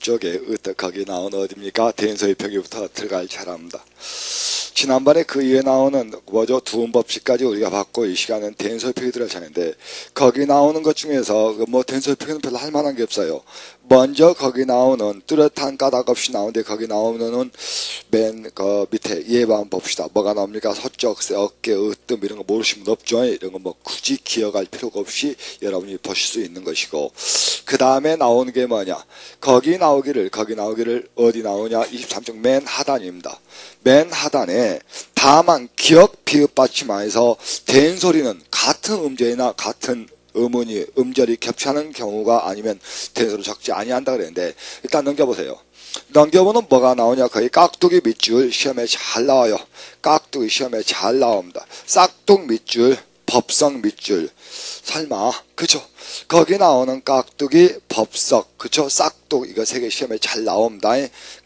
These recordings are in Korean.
앞쪽에 거기 나온 어디입니까? 대인소의 표기부터 들어갈 차례입니다. 지난번에 그 위에 나오는 뭐죠? 두음법칙까지 우리가 봤고 이 시간은 대인소의 표기 들어갈 차례인데 거기 나오는 것 중에서 뭐 대인소의 표기는 별로 할 만한 게 없어요. 먼저 거기 나오는 뚜렷한 까닭 없이 나오는데 거기 나오는 맨 그 밑에 예방 봅시다. 뭐가 나옵니까? 서쪽, 어깨, 으뜸 이런 거 모르시면 없죠. 이런 거 뭐 굳이 기억할 필요가 없이 여러분이 보실 수 있는 것이고 그 다음에 나오는 게 뭐냐? 거기 나오기를 어디 나오냐? 23쪽 맨 하단입니다. 맨 하단에 다만 기억 비읍 받침하에서 된 소리는 같은 음절이나 같은 음절이 겹치는 경우가 아니면 된 소리 적지 아니한다 그랬는데 일단 넘겨보세요. 넘겨보면 뭐가 나오냐? 거기 깍두기 밑줄 시험에 잘 나와요. 깍두기 시험에 잘 나옵니다. 싹둑 밑줄, 법석 밑줄. 설마 그쵸? 거기 나오는 깍두기, 법석, 그쵸? 싹둑 이거 세 개 시험에 잘 나옵니다.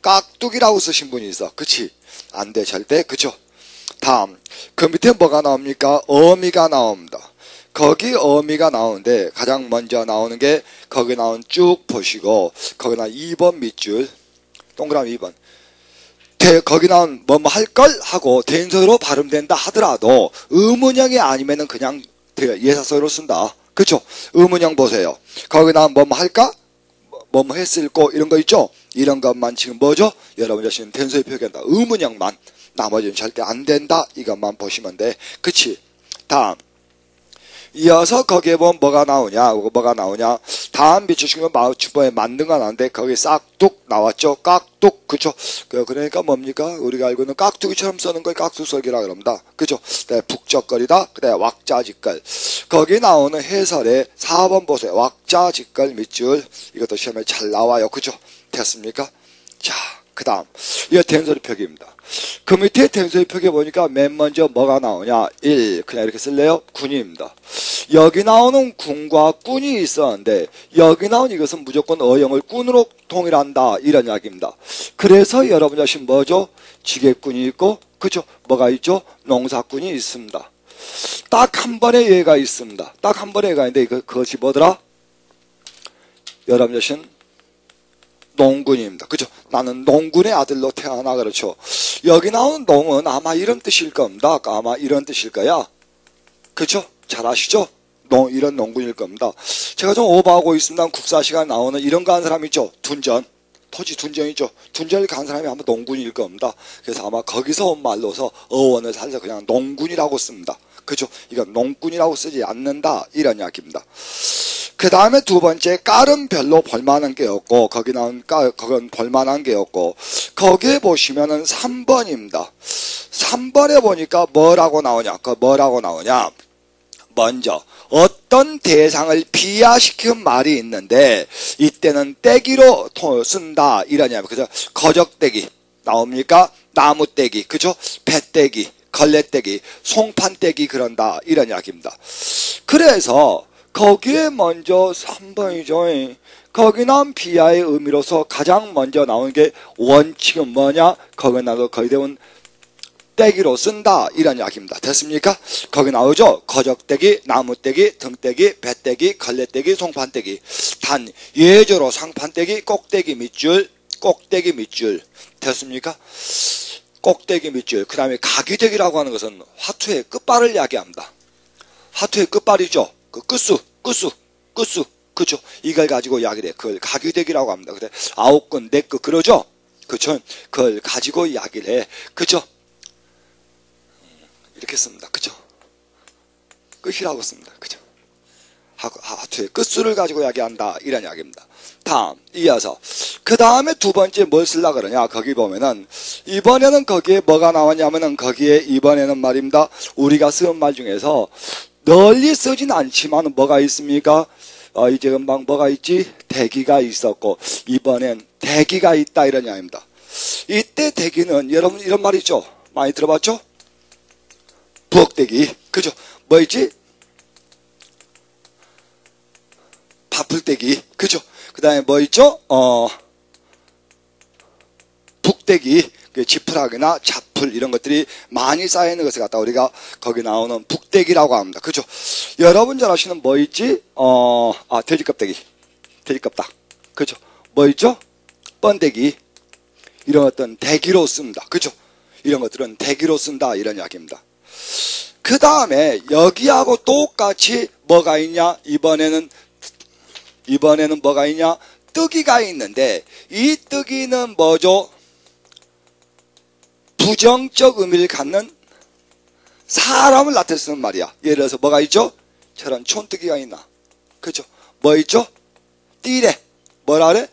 깍두기라고 쓰신 분이 있어. 그치? 안 돼 절대. 그쵸? 다음 그 밑에 뭐가 나옵니까? 어미가 나옵니다. 거기 어미가 나오는데 가장 먼저 나오는 게 거기 나온 쭉 보시고 거기 나온 2번 밑줄 동그라미 2번 거기 나온 뭐 할걸 하고 대인소로 발음된다 하더라도 의문형이 아니면은 그냥 예사소로 쓴다. 그쵸? 의문형 보세요. 거기 나온 뭐 할까? 뭐 했을 거 이런 거 있죠? 이런 것만 지금 뭐죠? 여러분 자신은 대인소에 표기한다. 의문형만. 나머지는 절대 안 된다. 이것만 보시면 돼. 그치? 다음 이어서 거기에 보면 뭐가 나오냐? 다음 비추시면 마우추버에 만든 거 나오는데 거기 싹둑 나왔죠? 깍둑 그쵸? 그러니까 뭡니까? 우리가 알고 있는 깍두기처럼 쓰는 걸 깍두썰기라 그럽니다. 그쵸? 네, 북적거리다. 그다음에 왁자지껄. 거기 나오는 해설에 4번 보세요. 왁자지껄 밑줄. 이것도 시험에 잘 나와요. 그쵸? 됐습니까? 자, 그 다음 이거 대인소리 표기입니다. 그 밑에 대인소리 표기 보니까 맨 먼저 뭐가 나오냐? 1 그냥 이렇게 쓸래요? 군입니다. 여기 나오는 군과 꾼이 있었는데 여기 나온 이것은 무조건 어형을 꾼으로 통일한다 이런 이야기입니다. 그래서 여러분 자신 뭐죠? 지게꾼이 있고 그죠? 뭐가 있죠? 농사꾼이 있습니다. 딱 한 번의 예가 있습니다. 딱 한 번의 예가 있는데 그것이 뭐더라? 여러분 자신 농군입니다. 그죠? 나는 농군의 아들로 태어나 그렇죠. 여기 나오는 농은 아마 이런 뜻일 겁니다. 아마 이런 뜻일 거야. 그죠? 잘 아시죠? 이런 농군일 겁니다. 제가 좀 오버하고 있습니다. 국사 시간 나오는 이런 거 한 사람 있죠? 둔전. 토지 둔전이죠. 둔전을 간 사람이 아마 농군일 겁니다. 그래서 아마 거기서 온 말로서 어원을 살려서 그냥 농군이라고 씁니다. 그죠? 이건 농군이라고 쓰지 않는다. 이런 이야기입니다. 그 다음에 두 번째 깔은 별로 볼만한 게 없고 거기 나온 그건 볼만한 게 없고 거기에 보시면은 3번입니다. 3번에 보니까 뭐라고 나오냐? 먼저 어떤 대상을 비하시킨 말이 있는데 이때는 떼기로 쓴다 이러냐면 그죠? 거적떼기 나옵니까? 나무떼기 그죠? 배떼기 걸레떼기 송판떼기 그런다 이런 이야기입니다. 그래서 거기에 먼저 3번이죠. 거기 나온 비하의 의미로서 가장 먼저 나오는 게 원칙은 뭐냐? 거기 나도 거의 대부분 떼기로 쓴다 이런 이야기입니다. 됐습니까? 거기 나오죠? 거적떼기, 나무떼기, 등떼기, 배떼기, 걸레떼기, 송판떼기. 단 예조로 상판떼기, 꼭대기 밑줄, 꼭대기 밑줄. 됐습니까? 꼭대기 밑줄. 그 다음에 가귀대기라고 하는 것은 화투의 끝발을 이야기합니다. 화투의 끝발이죠. 그 끝수. 그죠? 이걸 가지고 이야기를 해. 그걸 가귀대기라고 합니다. 근데 9끈, 4끈 그러죠? 그죠? 그걸 가지고 이야기를 해. 그죠? 이렇게 씁니다. 그죠? 끝이라고 씁니다. 그죠? 화투의 끝수를 가지고 이야기한다. 이런 이야기입니다. 다음, 이어서. 그 다음에 두 번째 뭘 쓰려고 그러냐? 거기 보면은, 이번에는 거기에 뭐가 나왔냐면은, 거기에 이번에는 말입니다. 우리가 쓰는 말 중에서 널리 쓰진 않지만 뭐가 있습니까? 이제 금방 뭐가 있지? 대기가 있었고, 이번엔 대기가 있다. 이런 이야기입니다. 이때 대기는 여러분 이런 말 있죠? 많이 들어봤죠? 부엌대기. 그죠? 뭐 있지? 밥풀대기. 그죠? 그 다음에 뭐 있죠? 북대기. 지푸라기나 잡풀 이런 것들이 많이 쌓여있는 것을 갖다 우리가 거기 나오는 북대기라고 합니다. 그죠? 여러분 잘 아시는 뭐 있지? 돼지껍데기. 돼지껍다. 그죠? 뭐 있죠? 번대기 이런 어떤 대기로 씁니다. 그죠? 이런 것들은 대기로 쓴다 이런 이야기입니다. 그 다음에 여기하고 똑같이 뭐가 있냐? 이번에는 뭐가 있냐? 뜨기가 있는데 이 뜨기는 뭐죠? 부정적 의미를 갖는 사람을 나타내 쓰는 말이야. 예를 들어서 뭐가 있죠? 저런 촌뜨기가 있나? 그죠? 뭐 있죠? 띠래. 뭐라 그래?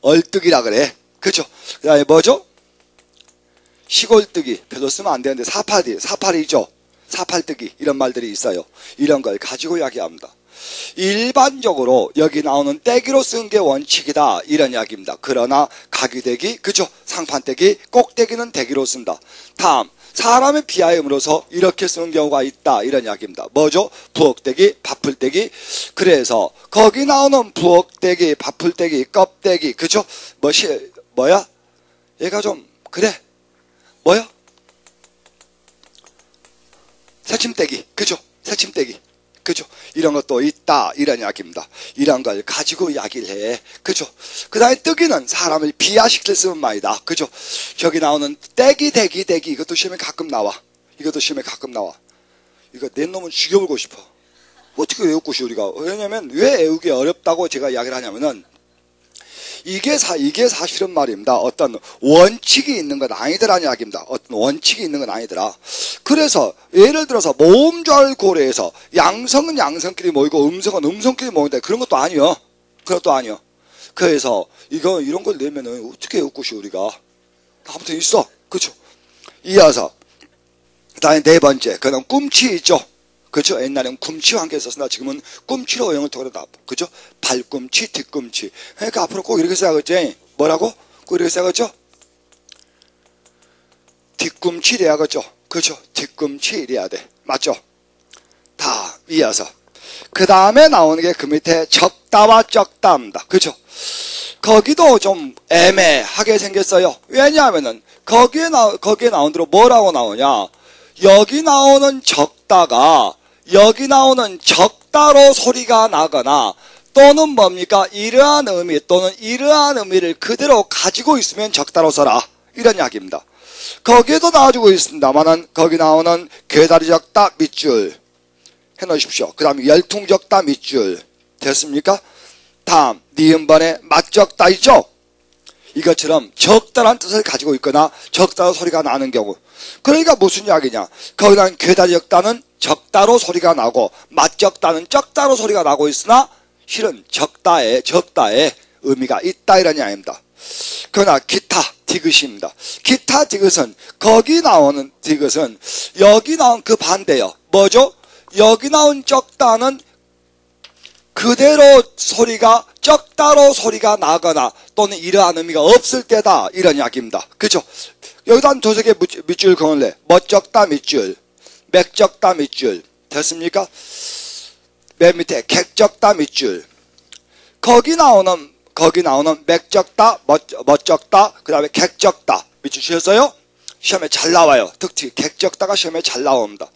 얼뜨기라 그래. 그죠? 그 다음에 뭐죠? 시골뜨기. 별로 쓰면 안 되는데 사파리죠? 사팔뜨기. 이런 말들이 있어요. 이런 걸 가지고 이야기합니다. 일반적으로 여기 나오는 떼기로 쓰는 게 원칙이다 이런 이야기입니다. 그러나 가귀대기, 그죠? 상판떼기, 꼭대기는 대기로 쓴다. 다음 사람의 비하임으로서 이렇게 쓰는 경우가 있다 이런 이야기입니다. 뭐죠? 부엌대기, 밥풀떼기. 그래서 거기 나오는 부엌대기, 밥풀떼기, 껍데기, 그죠? 뭐야? 얘가 좀 그래. 뭐야? 새침떼기, 그죠? 새침떼기. 그죠? 이런 것도 있다 이런 이야기입니다. 이런 걸 가지고 이야기를 해. 그죠? 그 다음에 뜨기는 사람을 비하시킬 쓰는 말이다. 그죠? 저기 나오는 떼기 대기 이것도 시험에 가끔 나와. 이것도 시험에 가끔 나와. 이거 내 놈은 죽여보고 싶어. 어떻게 외울 것이 우리가. 왜냐면 왜 외우기 어렵다고 제가 이야기를 하냐면은 이게 사실은 말입니다. 어떤 원칙이 있는 건 아니더라는 이야기입니다. 어떤 원칙이 있는 건 아니더라. 그래서 예를 들어서 모음절고래에서 양성은 양성끼리 모이고 음성은 음성끼리 모인다. 그런 것도 아니요. 그것도 아니요. 그래서 이런 걸 내면은 어떻게 외울 것이 우리가. 아무튼 있어. 그렇죠? 이어서 그다음에 네 번째 그는 꿈치 있죠. 그죠? 옛날에는 꿈치와 함께 썼으나 지금은 꿈치로 영을 통해서 그죠? 발꿈치, 뒤꿈치. 그러니까 앞으로 꼭 이렇게 써야겠지. 뭐라고? 꼭 이렇게 써야겠죠? 뒤꿈치 이래야겠죠? 그죠? 뒤꿈치 이래야 돼. 맞죠? 다 이어서. 그 다음에 나오는 게 그 밑에 적다와 적다입니다. 그죠? 거기도 좀 애매하게 생겼어요. 왜냐하면은 거기에 나온 대로 뭐라고 나오냐? 여기 나오는 적다가 여기 나오는 적다로 소리가 나거나 또는 뭡니까? 이러한 의미 또는 이러한 의미를 그대로 가지고 있으면 적다로 써라. 이런 이야기입니다. 거기에도 나와주고 있습니다만은 거기 나오는 괴다리 적다 밑줄 해놓으십시오. 그 다음에 열퉁 적다 밑줄 됐습니까? 다음 니은번에 맞적다 있죠? 이것처럼 적다란 뜻을 가지고 있거나 적다로 소리가 나는 경우. 그러니까 무슨 이야기냐? 거기다 괴다리 적다는 적다로 소리가 나고 맞적다는 적다로 소리가 나고 있으나 실은 적다에 의미가 있다 이런 이야기입니다. 그러나 기타 디귿입니다. 기타 디귿은 거기 나오는 디귿은 여기 나온 그 반대요. 뭐죠? 여기 나온 적다는 그대로 소리가 적다로 소리가 나거나 또는 이러한 의미가 없을 때다 이런 이야기입니다. 그죠? 여기다 한 두세 개 밑줄 그을래. 멋적다 밑줄, 맥적다 밑줄 됐습니까? 맨 밑에 객적다 밑줄. 거기 나오는 맥적다, 멋적다, 그 다음에 객적다 밑줄 주셨어요? 시험에 잘 나와요. 특히 객적다가 시험에 잘 나옵니다.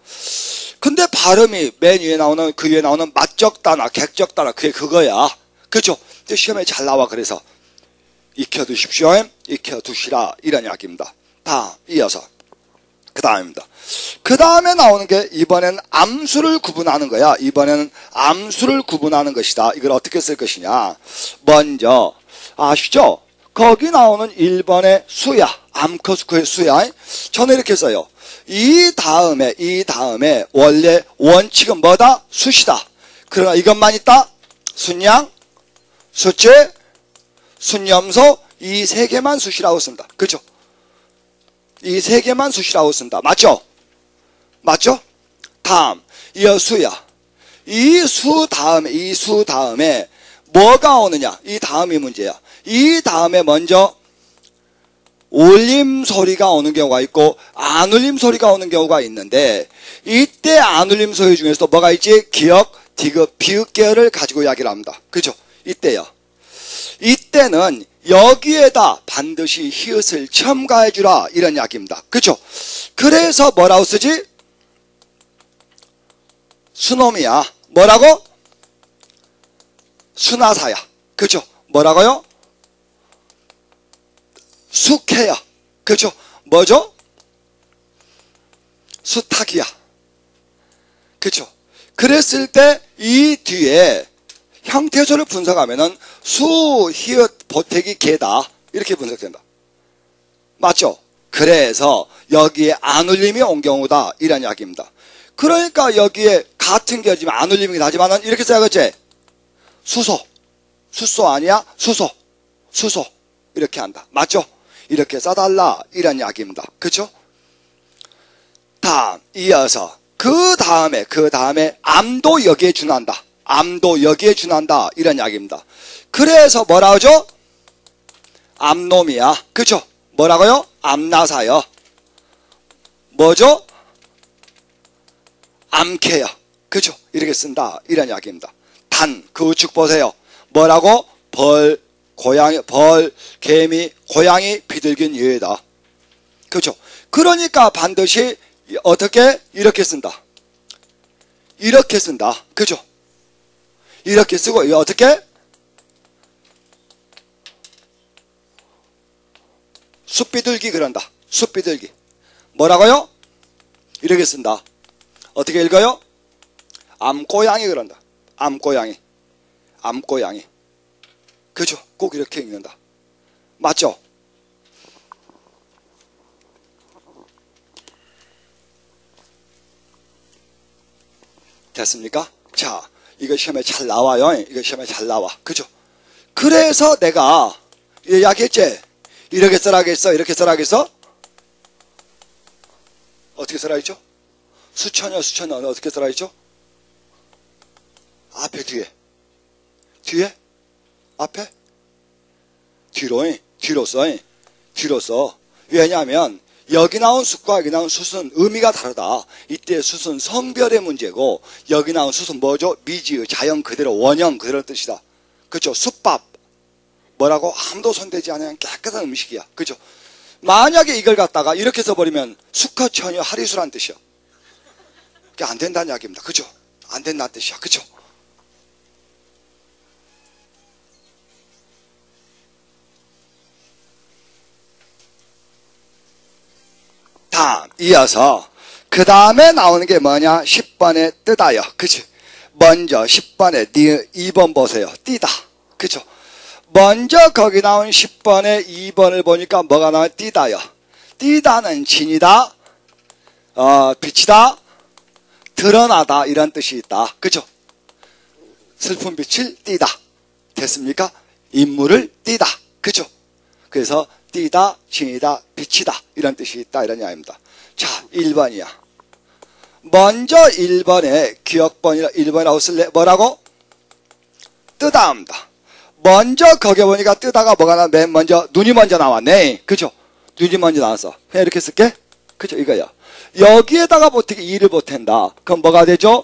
근데 발음이 맨 위에 나오는 그 위에 나오는 맞적다나 객적다나 그게 그거야. 그죠? 근데 시험에 잘 나와. 그래서 익혀두십시오. 익혀두시라 이런 이야기입니다. 다 이어서 그 다음입니다. 그 다음에 나오는 게 이번에는 암수를 구분하는 거야. 이번에는 암수를 구분하는 것이다. 이걸 어떻게 쓸 것이냐. 먼저 아시죠? 거기 나오는 1번의 수야. 암컷수의 수야. 저는 이렇게 써요. 이 다음에 원래 원칙은 뭐다? 수시다. 그러나 이것만 있다? 순양, 수재, 순염소 이 세 개만 수시라고 쓴다. 그죠? 이 세 개만 수시라고 쓴다. 맞죠? 맞죠? 다음 이어 수야. 이 수 다음에 뭐가 오느냐? 이 다음이 문제야. 이 다음에 먼저 울림 소리가 오는 경우가 있고 안 울림 소리가 오는 경우가 있는데 이때 안 울림 소리 중에서도 뭐가 있지? 기역, 디귿, 비읍 계열을 가지고 이야기를 합니다. 그죠? 이때요. 이때는 여기에다 반드시 히읗을 첨가해 주라 이런 이야기입니다. 그죠? 그래서 뭐라고 쓰지? 수놈이야. 뭐라고? 수나사야. 그죠? 뭐라고요? 수캐야. 그렇죠? 뭐죠? 수탉이야. 그렇죠? 그랬을 때 이 뒤에 형태소를 분석하면은 수, 히읗, 보태기, 개다. 이렇게 분석된다. 맞죠? 그래서 여기에 안울림이 온 경우다. 이런 이야기입니다. 그러니까 여기에 같은 결지만 안울림이긴 하지만은 이렇게 써야겠지? 수소. 수소 아니야? 수소. 수소. 이렇게 한다. 맞죠? 이렇게 써달라. 이런 이야기입니다. 그쵸? 다음, 이어서 그 다음에 암도 여기에 준한다. 암도 여기에 준한다. 이런 이야기입니다. 그래서 뭐라 하죠? 암놈이야. 그쵸? 뭐라고요? 암나사요. 뭐죠? 암캐요. 그죠? 이렇게 쓴다. 이런 이야기입니다. 단, 그 우측 보세요. 뭐라고? 벌, 고양이, 벌, 개미, 고양이, 비둘기는 예다. 그죠? 그러니까 반드시 어떻게? 이렇게 쓴다. 이렇게 쓴다. 그죠? 이렇게 쓰고, 어떻게? 숫비둘기 그런다. 숫비둘기. 뭐라고요? 이렇게 쓴다. 어떻게 읽어요? 암고양이 그런다. 암고양이. 암고양이. 그죠? 꼭 이렇게 읽는다. 맞죠? 됐습니까? 자, 이거 시험에 잘 나와요. 이거 시험에 잘 나와. 그죠? 그래서 내가 이야기했지? 이렇게 써라겠어? 이렇게 써라겠어? 어떻게 써라겠죠? 수천여 어떻게 써라겠죠? 앞에 뒤에. 뒤에? 앞에? 뒤로 써. 왜냐하면 여기 나온 숫과 여기 나온 숫은 의미가 다르다. 이때 숫은 성별의 문제고 여기 나온 숫은 뭐죠? 미지의 자연 그대로 원형 그대로 뜻이다. 그렇죠? 숫밥. 뭐라고? 아무도 손대지 않으면 깨끗한 음식이야. 그죠? 만약에 이걸 갖다가 이렇게 써버리면 수컷처녀 하리수란 뜻이야. 그게 안 된다는 이야기입니다. 그죠? 안 된다는 뜻이야. 그죠? 다음, 이어서 그 다음에 나오는 게 뭐냐? 10번에 뜨다요. 그치? 먼저 10번에 2번 보세요. 띠다. 그죠? 먼저 거기 나온 10번에 2번을 보니까 뭐가 나와요? 띠다요. 띠다는 진이다, 빛이다, 드러나다 이런 뜻이 있다. 그죠? 슬픈 빛을 띠다. 됐습니까? 인물을 띠다. 그죠? 그래서 띠다, 진이다, 빛이다 이런 뜻이 있다 이런 이야기입니다. 자, 1번이야. 먼저 1번에 기억번이라 1번이라고 쓸래? 뭐라고? 뜨다합니다. 먼저 거기 보니까 뜨다가 뭐가 나? 맨 먼저 눈이 먼저 나왔네. 그죠? 눈이 먼저 나왔어. 그냥 이렇게 쓸게. 그죠? 이거야. 여기에다가 보태기 이를 보탠다. 그럼 뭐가 되죠?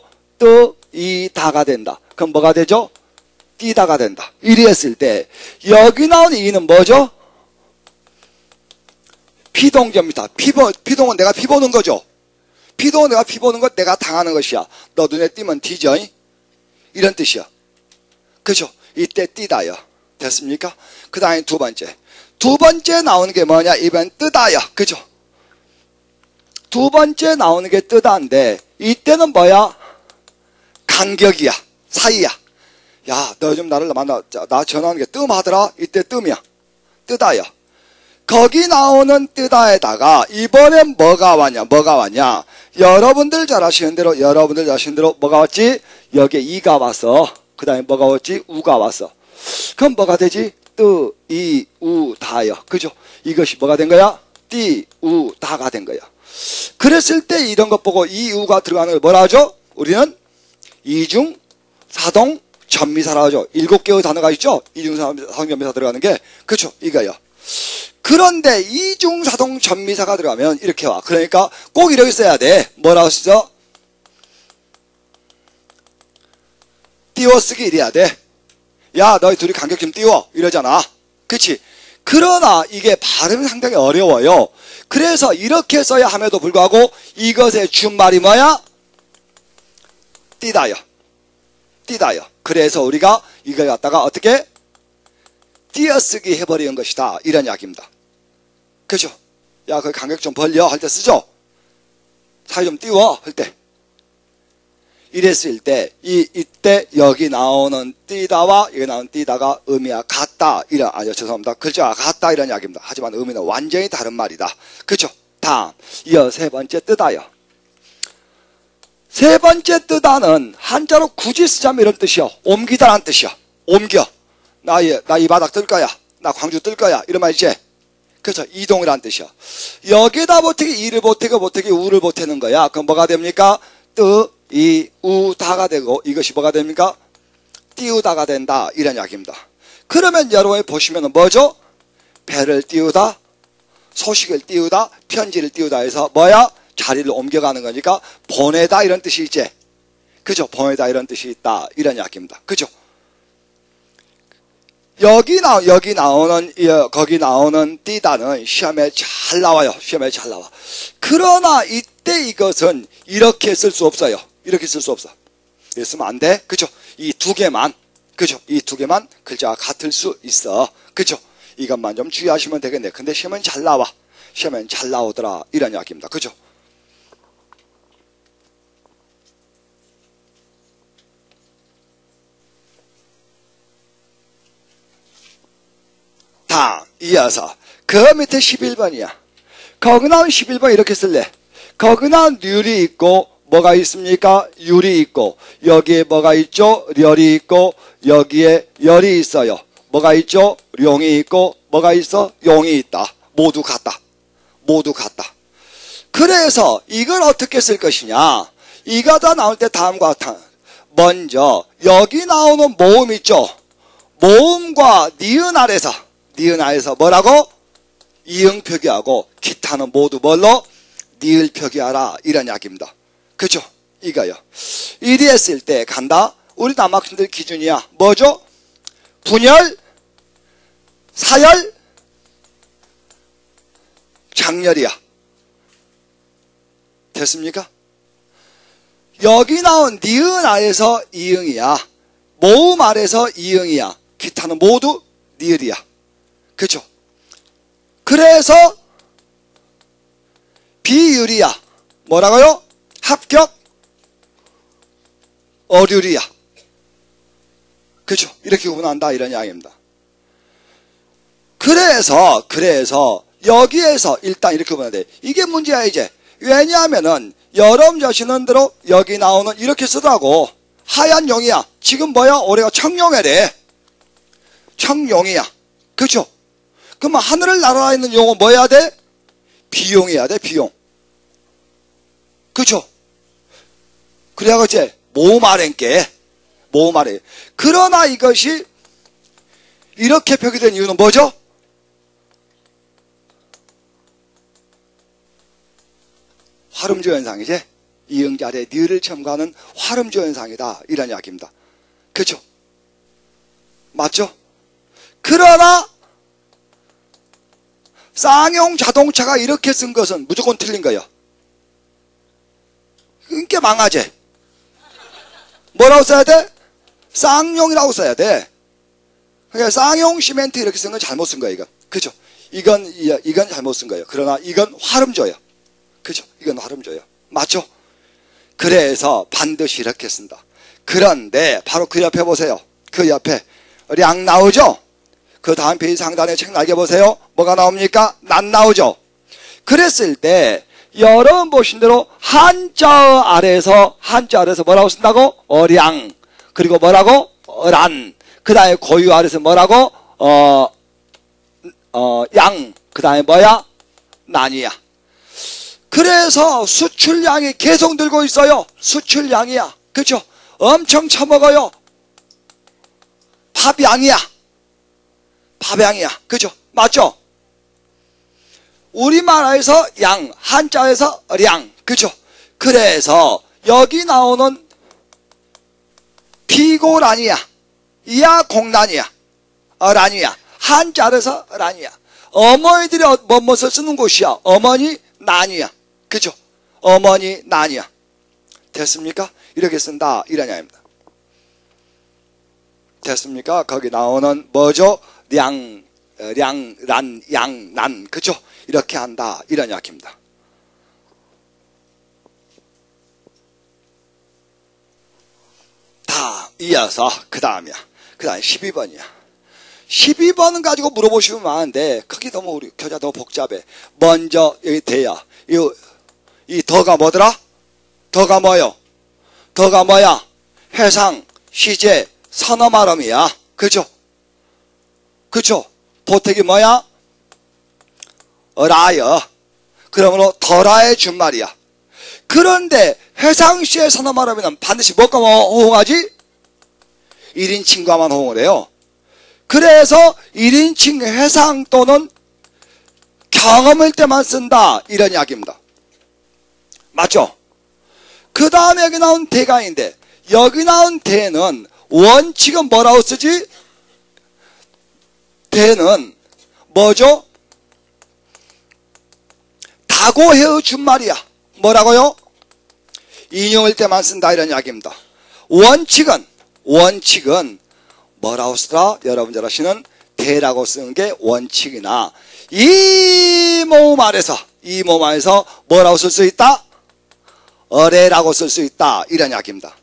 뜨이다가 된다. 그럼 뭐가 되죠? 띠다가 된다. 이리 했을 때 여기 나온 이는 뭐죠? 피동점이다. 피동은 내가 피 보는 거죠. 피동은 내가 피 보는 것, 내가 당하는 것이야. 너 눈에 띄면 뒤져. 이런 뜻이야. 그죠? 이때 띠다요. 됐습니까? 그 다음에 두 번째 나오는 게 뭐냐? 이번 뜨다요. 그죠? 두 번째 나오는 게 뜨다인데 이때는 뭐야? 간격이야. 사이야. 야, 너 요즘 나를 만나, 나 전화하는 게 뜸하더라? 이때 뜸이야. 뜨다요. 거기 나오는 뜨다에다가 이번엔 뭐가 왔냐? 여러분들 잘 아시는 대로 뭐가 왔지? 여기에 이가 왔어. 그 다음에 뭐가 왔지? 우가 왔어. 그럼 뭐가 되지? 뜨, 이, 우, 다요. 그죠? 이것이 뭐가 된 거야? 띠, 우, 다가 된 거야. 그랬을 때 이런 것 보고 이, 우가 들어가는 걸 뭐라 하죠? 우리는 이중, 사동, 전미사라 하죠. 7개의 단어가 있죠? 이중, 사동, 전미사 들어가는 게. 그죠? 이거요. 그런데 이중, 사동, 전미사가 들어가면 이렇게 와. 그러니까 꼭 이렇게 써야 돼. 뭐라고 쓰죠? 띄워쓰기 이래야 돼. 야, 너희 둘이 간격 좀 띄워. 이러잖아. 그치? 그러나 이게 발음이 상당히 어려워요. 그래서 이렇게 써야 함에도 불구하고 이것의 준말이 뭐야? 띠다요. 그래서 우리가 이걸 갖다가 어떻게? 띄어쓰기 해버리는 것이다. 이런 이야기입니다. 그죠? 야, 그 간격 좀 벌려 할 때 쓰죠? 사이 좀 띄워 할 때. 이랬을 때, 이때 여기 나오는 띄다와 여기 나오는 띄다가 의미가 같다. 죄송합니다. 글자가 같다. 이런 이야기입니다. 하지만 의미는 완전히 다른 말이다. 그죠? 다음. 이어 세 번째 뜨다요. 세 번째 뜨다는 한자로 굳이 쓰자면 이런 뜻이요. 옮기다라는 뜻이요. 옮겨. 나 이 바닥 뜰 거야. 나 광주 뜰 거야. 이런 말이지. 그렇죠. 이동이라는 뜻이요. 여기다 보태기, 이를 보태기, 우를 보태는 거야. 그럼 뭐가 됩니까? 뜨, 이, 우, 다가 되고 이것이 뭐가 됩니까? 띄우다가 된다. 이런 이야기입니다. 그러면 여러분이 보시면 뭐죠? 배를 띄우다, 소식을 띄우다, 편지를 띄우다 해서 뭐야? 자리를 옮겨가는 거니까 보내다 이런 뜻이 있지. 그죠? 보내다 이런 뜻이 있다. 이런 이야기입니다. 그죠? 거기 나오는 띄다는 시험에 잘 나와요. 시험에 잘 나와. 그러나 이때 이것은 이렇게 쓸 수 없어요. 이렇게 쓸 수 없어. 이렇게 쓰면 안 돼. 그죠? 이 두 개만. 그죠? 이 두 개만 글자가 같을 수 있어. 그죠? 이것만 좀 주의하시면 되겠네. 근데 시험은 잘 나와. 시험엔 잘 나오더라. 이런 이야기입니다. 그죠? 다 이어서 그 밑에 11번이야. 거기 나온 11번 이렇게 쓸래. 거기 나온 률이 있고 뭐가 있습니까? 율이 있고 여기에 뭐가 있죠? 렬이 있고 여기에 열이 있어요. 뭐가 있죠? 룡이 있고 뭐가 있어? 용이 있다. 모두 같다. 모두 같다. 그래서 이걸 어떻게 쓸 것이냐. 이가 다 나올 때 다음과 같아. 먼저 여기 나오는 모음 있죠? 모음과 니은 아래서 뭐라고? 이응 표기하고 기타는 모두 뭘로? 니을 표기하라. 이런 이야기입니다. 그죠? 이거요. 이리 했을 때 간다. 우리 남학생들 기준이야. 뭐죠? 분열, 사열, 장열이야. 됐습니까? 여기 나온 니은 아래서 이응이야. 모음 아래서 이응이야. 기타는 모두 니을이야. 그죠? 그래서 비율이야. 뭐라고요? 합격 어률이야. 그죠? 이렇게 구분한다. 이런 이야기입니다. 그래서 여기에서 일단 이렇게 구분해야 돼. 이게 문제야 이제. 왜냐하면은 여러분 자신은 대로 여기 나오는 이렇게 쓰더라고. 하얀 용이야. 지금 뭐야? 올해가 청룡이래. 청룡이야. 그죠? 그러면 하늘을 날아 있는 용은 뭐 해야 돼? 비용해야 돼. 비용. 그죠? 그래야겠지. 모음 아래께. 모음 아래. 그러나 이것이 이렇게 표기된 이유는 뭐죠? 화름조 현상이지. 이응자리에 니을 첨가하는 화름조 현상이다. 이런 이야기입니다. 그죠? 맞죠? 그러나 쌍용 자동차가 이렇게 쓴 것은 무조건 틀린 거예요. 그러니까 망하지. 뭐라고 써야 돼? 쌍용이라고 써야 돼. 그러니까 쌍용 시멘트 이렇게 쓴 건 잘못 쓴 거예요. 이건. 그죠? 이건 잘못 쓴 거예요. 그러나 이건 화름조예요. 그죠? 이건 화름조예요. 맞죠? 그래서 반드시 이렇게 쓴다. 그런데 바로 그 옆에 보세요. 그 옆에 량 나오죠? 그 다음 페이지 상단에 책 날개 보세요. 뭐가 나옵니까? 난 나오죠? 그랬을 때 여러분 보신 대로 한자 아래에서 뭐라고 쓴다고? 어량. 그리고 뭐라고? 어란. 그 다음에 고유 아래에서 뭐라고? 양. 그 다음에 뭐야? 난이야. 그래서 수출량이 계속 늘고 있어요. 수출량이야. 그죠? 엄청 처먹어요. 밥양이야. 밥양이야. 그죠? 맞죠? 우리말에서 양, 한자에서 량. 그죠? 그래서 여기 나오는 비고란이야. 이야 공란이야. 란이야. 한자에서 란이야. 어머니들이 뭐뭇을 쓰는 곳이야. 어머니 난이야. 그죠? 어머니 난이야. 됐습니까? 이렇게 쓴다. 이런 이야기입니다. 됐습니까? 거기 나오는 뭐죠? 량, 량, 란, 양, 난, 그죠? 이렇게 한다. 이런 이야기입니다. 다 이어서 그 다음이야. 그 다음 12번이야. 12번은 가지고 물어보시면 많은데 거기 너무 우리 교재가 너무 복잡해. 먼저 여기 대야. 이 더가 뭐더라? 더가 뭐요? 더가 뭐야? 해상, 시제, 선어 말음이야. 그죠? 그죠? 보택이 뭐야? 어라여. 그러므로 더라의 준말이야. 그런데 해상시의 선어 말음에는 반드시 뭐가 호응하지? 1인칭과만 호응을 해요. 그래서 1인칭 해상 또는 경험일 때만 쓴다. 이런 이야기입니다. 맞죠? 그 다음에 여기 나온 대가인데 여기 나온 대는 원칙은 뭐라고 쓰지? 대는 뭐죠? 다고해의 준말이야. 뭐라고요? 인용일 때만 쓴다. 이런 이야기입니다. 원칙은 뭐라고 쓰더라? 여러분 잘 아시는 대라고 쓰는 게 원칙이나 이 모음 안에서 뭐라고 쓸 수 있다? 어레라고 쓸 수 있다. 이런 이야기입니다.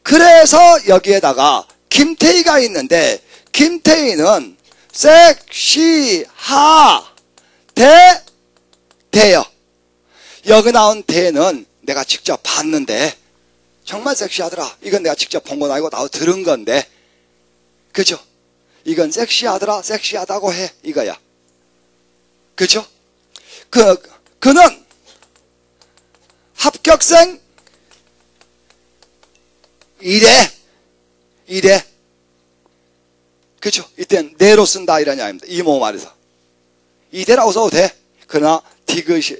그래서 여기에다가 김태희가 있는데 김태희는 섹시하 대요. 여기 나온 대는 내가 직접 봤는데 정말 섹시하더라. 이건 내가 직접 본 건 아니고 나도 들은 건데 그죠? 이건 섹시하더라. 섹시하다고 해. 이거야. 그죠? 그는 합격생 이래. 그죠? 이땐 내로 쓴다. 이런 이야기입니다. 이모 말에서. 이대라고 써도 돼. 그러나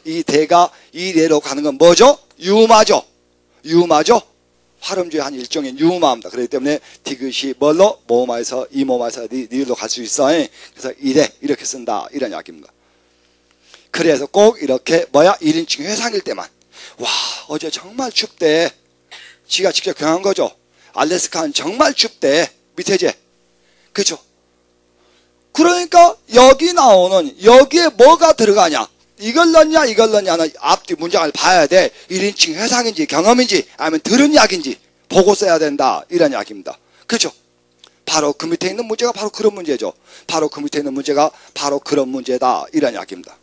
이 대가 이래로 가는 건 뭐죠? 유마죠. 활음주의 한 일종의 유마입니다. 그렇기 때문에 디귿이 뭘로? 모음에서 이모음에서 니로 갈 수 있어. 그래서 이렇게 쓴다. 이런 이야기입니다. 그래서 꼭 이렇게 1인칭 회상일 때만. 와, 어제 정말 춥대. 지가 직접 경험한 거죠. 알래스카는 정말 춥대. 밑에제. 그죠? 그러니까 여기에 뭐가 들어가냐? 이걸 넣냐는 앞뒤 문장을 봐야 돼. 1인칭 회상인지 경험인지 아니면 들은 이야기인지 보고 써야 된다. 이런 이야기입니다. 그죠? 바로 그 밑에 있는 문제가 바로 그런 문제죠. 바로 그 밑에 있는 문제가 바로 그런 문제다. 이런 이야기입니다.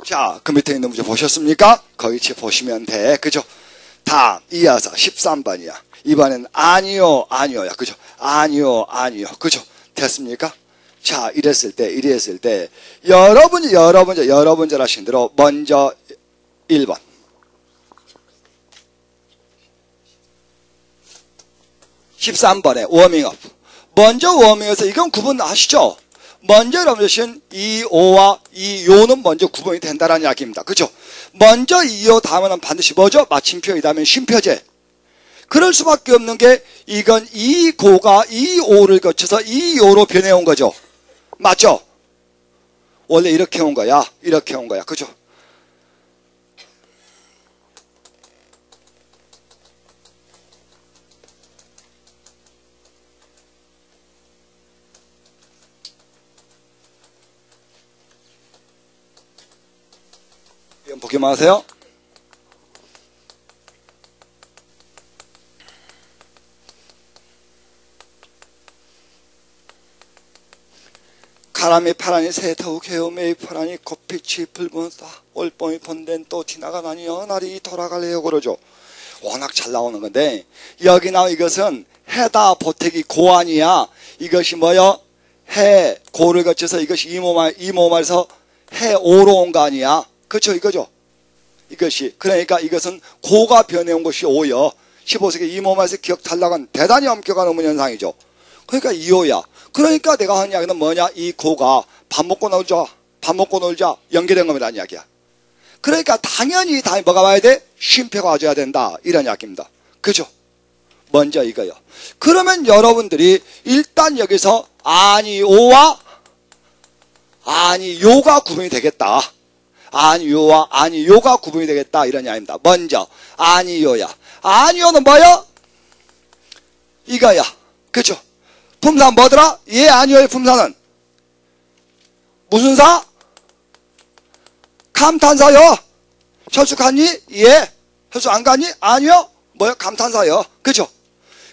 자, 그 밑에 있는 문제 보셨습니까? 거기 보시면 돼. 그죠? 다음 이어서 13번이야. 이번엔 아니요야. 그죠? 아니요. 그죠? 됐습니까? 자, 이랬을 때 여러분 잘 하신 대로 먼저 1번. 13번에 워밍업. 먼저 워밍업에서 이건 구분하시죠? 먼저 여러분들 이 오와 이 요는 먼저 구분이 된다는 이야기입니다. 그죠? 먼저 이 요 다음에는 반드시 뭐죠? 마침표 이 다음에 쉼표제. 그럴 수밖에 없는 게 이건 이 고가 이 오를 거쳐서 이 요로 변해온 거죠. 맞죠? 원래 이렇게 온 거야. 그죠? 보기만 하세요. 가람이 파라니 새더욱 헤어메이 파라니 겉빛이 붉은다 올봄이 번된 또 지나가나니 날이 돌아갈래요. 그러죠. 워낙 잘 나오는 건데 여기 나온 이것은 해다 보택이 고안이야. 이것이 뭐요? 해 고를 거쳐서 이것이 이모말에서 해 오로 온 거 아니야. 그렇죠? 이거죠. 이것이 그러니까 이것은 고가 변해온 것이 오여. 15세기 이모말에서 기억 탈락은 대단히 엄격한 의문 현상이죠. 그러니까 이오야. 그러니까 내가 하는 이야기는 뭐냐? 이 고가 밥 먹고 놀자 연계된 겁니다. 이야기야. 그러니까 당연히 뭐가 와야 돼? 쉼표가 와줘야 된다. 이런 이야기입니다. 그죠? 먼저 이거요. 그러면 여러분들이 일단 여기서 아니 오와 아니 요가 구분이 되겠다. 아니요와 아니요가 구분이 되겠다 이런 이야기입니다. 먼저 아니요야. 아니요는 뭐야? 이거야. 그렇죠? 품사 뭐더라? 예 아니요의 품사는 무슨 사? 감탄사요. 철수 갔니? 예. 철수 안 갔니? 아니요. 뭐야? 감탄사요. 그렇죠?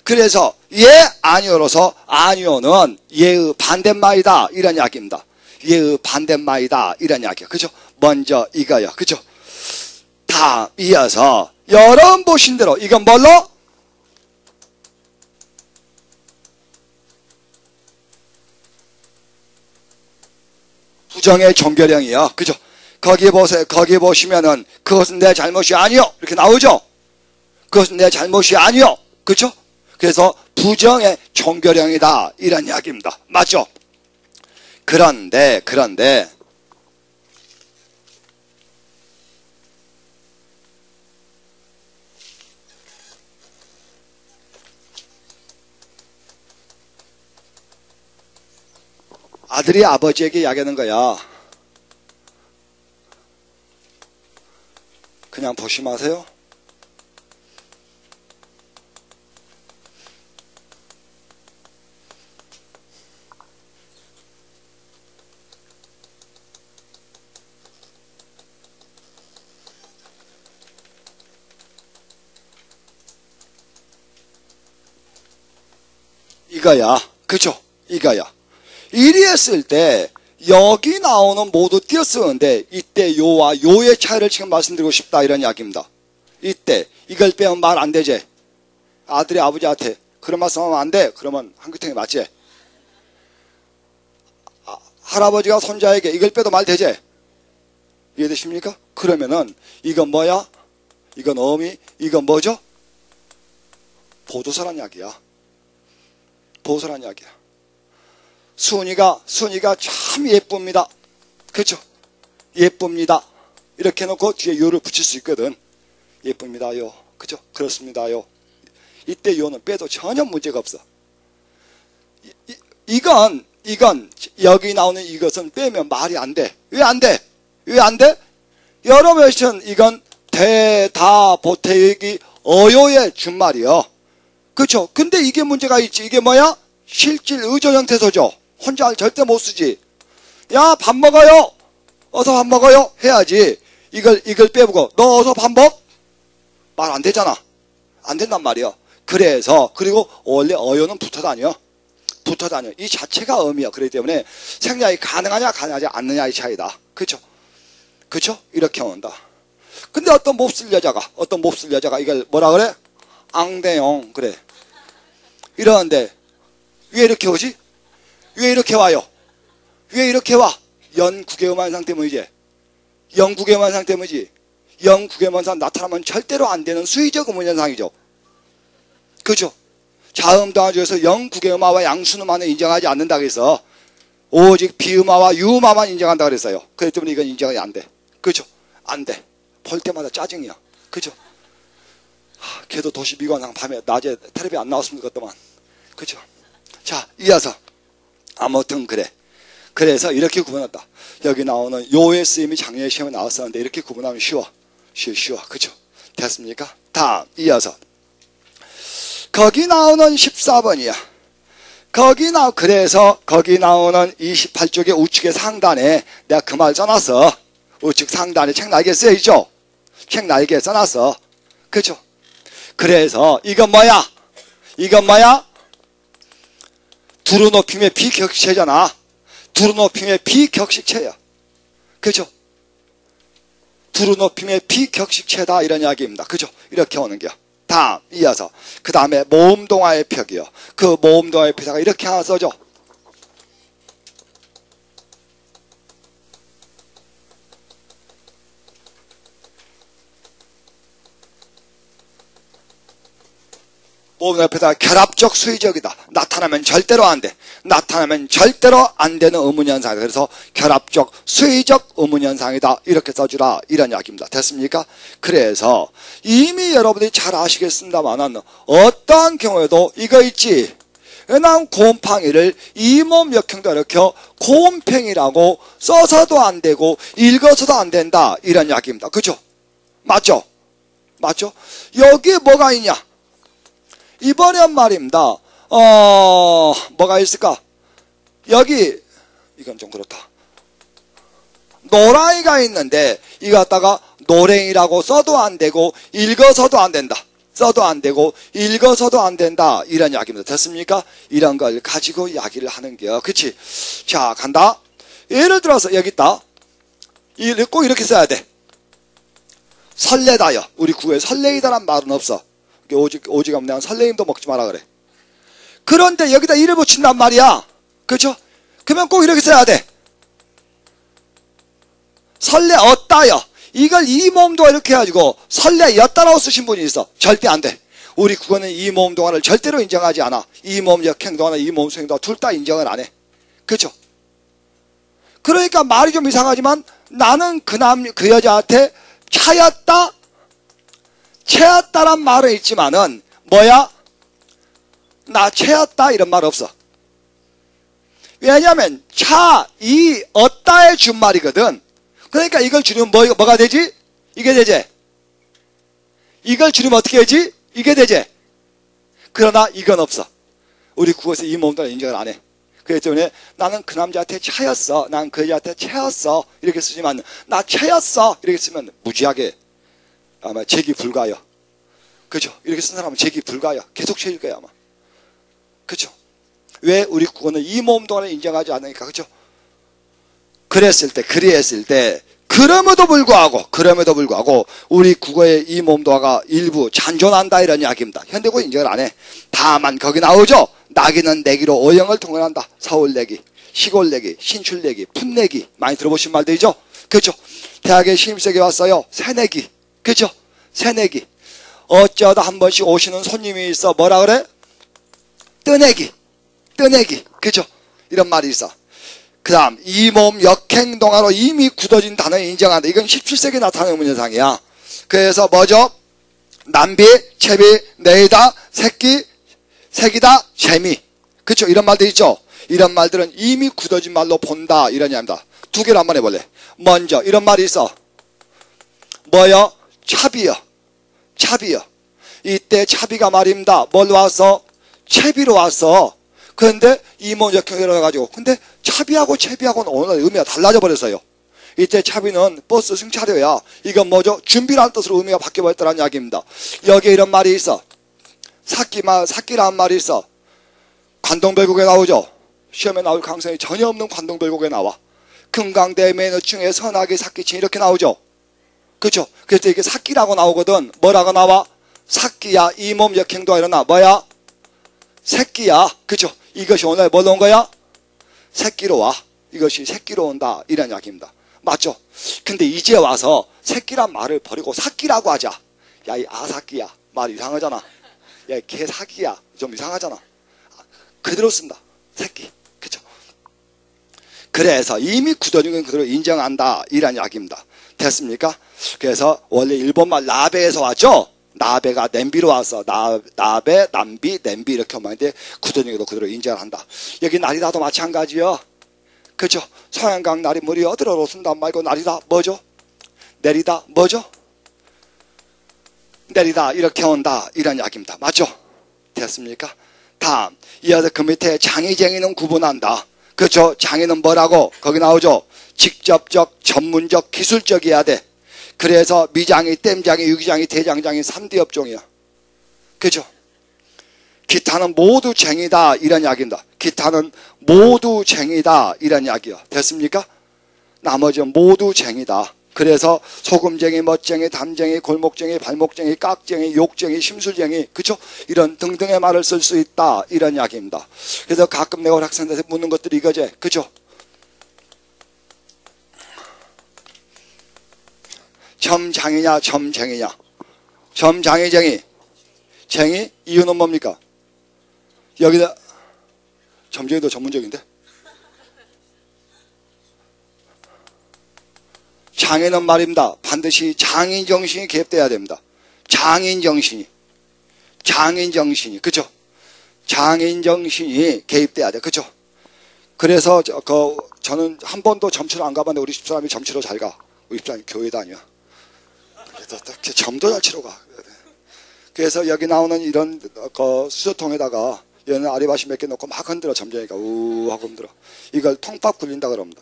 그래서 예 아니요로서 아니요는 예의 반대말이다 이런 이야기입니다. 예의 반대말이다 이런 이야기야. 그죠? 먼저 이거요. 그죠? 다 이어서 여러분 보신 대로 이건 뭘로? 부정의 종결형이요. 그죠? 거기 보세요. 거기 보시면은 그것은 내 잘못이 아니요. 이렇게 나오죠? 그것은 내 잘못이 아니요. 그죠? 그래서 부정의 종결형이다 이런 이야기입니다. 맞죠? 그런데 아들이 아버지에게 이야기하는 거야. 그냥 보시 마세요. 이거야. 그죠? 이거야. 이리 했을 때 여기 나오는 모두 띄어 쓰는데 이때 요와 요의 차이를 지금 말씀드리고 싶다 이런 이야기입니다. 이때 이걸 빼면 말 안 되지. 아들이 아버지한테 그런 말씀하면 안 돼. 그러면 한규통이 맞지. 할아버지가 손자에게 이걸 빼도 말 되지. 이해되십니까? 그러면은 이건 뭐야? 이건 어미, 이건 뭐죠? 보도서란 이야기야. 보도서란 이야기야. 순이가 참 예쁩니다. 그렇죠? 예쁩니다. 이렇게 놓고 뒤에 요를 붙일 수 있거든. 예쁩니다요. 그죠? 그렇습니다요. 이때 요는 빼도 전혀 문제가 없어. 이건 여기 나오는 이것은 빼면 말이 안 돼. 왜 안 돼? 왜 안 돼? 여러분은 이건 대다 보태기 어요의 준말이요. 그렇죠? 근데 이게 문제가 있지. 이게 뭐야? 실질 의조 형태소죠. 혼자 절대 못 쓰지. 야, 밥 먹어요. 어서 밥 먹어요. 해야지. 이걸 빼보고 너 어서 밥 먹? 말 안 되잖아. 안 된단 말이야. 그래서 그리고 원래 어요는 붙어 다녀. 이 자체가 의미야. 그렇기 때문에 생략이 가능하냐 가능하지 않느냐의 차이다. 그렇죠? 그렇죠? 이렇게 온다. 근데 어떤 몹쓸 여자가 이걸 뭐라 그래? 앙대용 그래. 이러는데 왜 이렇게 오지? 왜 이렇게 와요? 왜 이렇게 와? 영국의 음환상 때문이지. 영국의 음환상 때문이지. 영국의 음환상 나타나면 절대로 안 되는 수의적 음운현상이죠. 그죠? 자음동화 중에서 영국의 음화와 양순음화는 인정하지 않는다 그래서 오직 비음화와 유음화만 인정한다 그랬어요. 그렇기 때문에 이건 인정이 안 돼. 그죠? 안 돼. 볼 때마다 짜증이야. 그죠? 걔도 도시 미관상 밤에 낮에 텔레비 안 나왔으면 좋겠더만. 그죠? 자, 이어서 아무튼 그래. 그래서 이렇게 구분했다. 여기 나오는 요의 쓰임이 작년에 시험에 나왔었는데 이렇게 구분하면 쉬워. 그죠? 됐습니까? 다음 이어서 거기 나오는 14번이야. 그래서 거기 나오는 28쪽의 우측의 상단에 내가 그 말 써놨어. 우측 상단에 책 날개 써있죠? 책 날개 써놨어. 그죠? 그래서 이건 뭐야? 두루 높임의 비격식체잖아. 두루 높임의 비격식체야. 그죠? 두루 높임의 비격식체다 이런 이야기입니다. 그죠? 이렇게 오는 겨. 다음 이어서 그 다음에 모음동화의 펴기요. 그 모음동화의 펴기가 이렇게 하나 써줘. 모음동화의 펴기가 결합적 수의적이다. 나타나면 절대로 안 돼. 나타나면 절대로 안 되는 의문현상이다. 그래서 결합적 수의적 의문현상이다. 이렇게 써주라. 이런 이야기입니다. 됐습니까? 그래서 이미 여러분들이 잘 아시겠습니다만 어떠한 경우에도 이거 있지. 나온 곰팡이를 이 몸 역행도 이렇게 곰팽이라고 써서도 안 되고 읽어서도 안 된다 이런 이야기입니다. 그죠? 맞죠? 맞죠? 여기에 뭐가 있냐? 이번엔 말입니다. 뭐가 있을까? 여기 이건 좀 그렇다. 노랑이가 있는데 이거 갖다가 노랭이라고 써도 안 되고 읽어서도 안 된다. 써도 안 되고 읽어서도 안 된다 이런 이야기입니다. 됐습니까? 이런 걸 가지고 이야기를 하는 게요. 그치? 자 간다. 예를 들어서 여기 있다. 꼭 이렇게 써야 돼. 설레다요. 우리 구에 설레이다란 말은 없어. 오직 없네. 설레임도 먹지 마라 그래. 그런데 여기다 이를 붙인단 말이야. 그렇죠? 그러면 꼭 이렇게 써야 돼. 설레었다요. 이걸 이 몸동화 이렇게 해가지고 설레였다라고 쓰신 분이 있어. 절대 안 돼. 우리 국어는 이 몸동화를 절대로 인정하지 않아. 이 몸 역행동화나 이 몸 수행동화 둘 다 인정을 안 해. 그렇죠? 그러니까 말이 좀 이상하지만 나는 그 여자한테 차였다, 채였다란 말은 있지만은 뭐야? 나 채였다 이런 말 없어. 왜냐하면 차이었다의 준말이거든. 그러니까 이걸 줄이면 뭐가 되지? 이게 되지. 이걸 줄이면 어떻게 되지? 이게 되지. 그러나 이건 없어. 우리 국어에서 이 몸도 인정을 안 해. 그렇기 때문에 나는 그 남자한테 차였어. 난 그 여자한테 채였어. 이렇게 쓰지만 나 채였어. 이렇게 쓰면 무지하게 아마 제기 불가요. 그죠? 이렇게 쓴 사람은 제기 불가요. 계속 채일 거야 아마. 그죠? 왜 우리 국어는 이 몸동화를 인정하지 않으니까. 그죠? 그리했을 때 그럼에도 불구하고 우리 국어의 이 몸동화가 일부 잔존한다 이런 이야기입니다. 현대국어 인정을 안 해. 다만 거기 나오죠. 나기는 내기로 오형을 통일한다. 서울내기, 시골내기, 신출내기, 풋내기 많이 들어보신 말들이죠. 그렇죠? 대학에 신입생이 왔어요. 새내기. 그렇죠? 새내기. 어쩌다 한 번씩 오시는 손님이 있어. 뭐라 그래? 뜨내기. 그렇죠? 이런 말이 있어. 그 다음 이 몸 역행동화로 이미 굳어진 단어를 인정한다. 이건 17세기에 나타나는 현상이야. 그래서 뭐죠? 남비, 채비, 내이다, 새끼, 색이다, 재미. 그렇죠? 이런 말들 있죠? 이런 말들은 이미 굳어진 말로 본다 이런 얘기입니다. 두 개를 한번 해볼래. 먼저 이런 말이 있어. 뭐요? 차비요. 이때 차비가 말입니다. 뭘로 왔어? 채비로 왔어. 그런데 이몸 역행이라 가지고 근데 차비하고는 오늘 의미가 달라져 버렸어요. 이때 차비는 버스 승차료야. 이건 뭐죠? 준비라는 뜻으로 의미가 바뀌어버렸다는 이야기입니다. 여기에 이런 말이 있어. 삭기라는 말이 있어. 관동별곡에 나오죠. 시험에 나올 가능성이 전혀 없는 관동별곡에 나와. 금강대매너 중에 선악이 삭기친 이렇게 나오죠. 그렇죠? 그래서 이게 삭기라고 나오거든. 뭐라고 나와? 삭기야. 이 몸 역행도가 일어나. 뭐야? 새끼야. 그렇죠? 이것이 오늘 뭘로 온 거야? 새끼로 와. 이것이 새끼로 온다. 이런 이야기입니다. 맞죠? 근데 이제 와서 새끼란 말을 버리고 삭기라고 하자. 야, 이 아삭기야. 말 이상하잖아. 야, 개사기야. 좀 이상하잖아. 그대로 쓴다. 새끼. 그쵸? 그래서 이미 굳어진 건 그대로 인정한다. 이런 이야기입니다. 됐습니까? 그래서 원래 일본말 나베에서 왔죠? 나베가 냄비로 와서 나베, 남비, 냄비 이렇게 오는데 굳어진 것도 그대로 인정을 한다. 여기 나리다도 마찬가지요. 그죠? 서양강 날이 물이 어디로 오순다 말고 나리다 뭐죠? 내리다 뭐죠? 내리다 이렇게 온다 이런 이야기입니다. 맞죠? 됐습니까? 다음 이어서 그 밑에 장의쟁이는 구분한다. 그렇죠? 장의는 뭐라고? 거기 나오죠? 직접적, 전문적, 기술적이어야 돼. 그래서 미장이, 땜장이, 유기장이, 대장장이 3D 업종이야. 그죠? 기타는 모두 쟁이다 이런 이야기입니다. 기타는 모두 쟁이다 이런 이야기요. 됐습니까? 나머지는 모두 쟁이다. 그래서 소금쟁이, 멋쟁이, 담쟁이, 골목쟁이, 발목쟁이, 깍쟁이, 욕쟁이, 심술쟁이, 그쵸? 이런 등등의 말을 쓸 수 있다 이런 이야기입니다. 그래서 가끔 내가 학생들한테 묻는 것들이 이거지. 그죠? 점장이냐 점쟁이냐. 점장이쟁이. 쟁이 이유는 뭡니까? 여기다 점쟁이도 전문적인데. 장애는 말입니다. 반드시 장인정신이 개입돼야 됩니다. 장인정신이. 그죠? 장인 정신이 개입돼야 돼. 그죠? 그래서 저는 한 번도 점치러 안 가봤는데 우리 집사람이 점치러 잘 가. 우리 집사람이 교회 다녀. 그래서 점도 잘 치러 가. 그래서 여기 나오는 이런 수저통에다가 얘는 아리바시 몇 개 넣고 막 흔들어. 점쟁이가 우 하고 흔들어. 이걸 통밥 굴린다 그럽니다.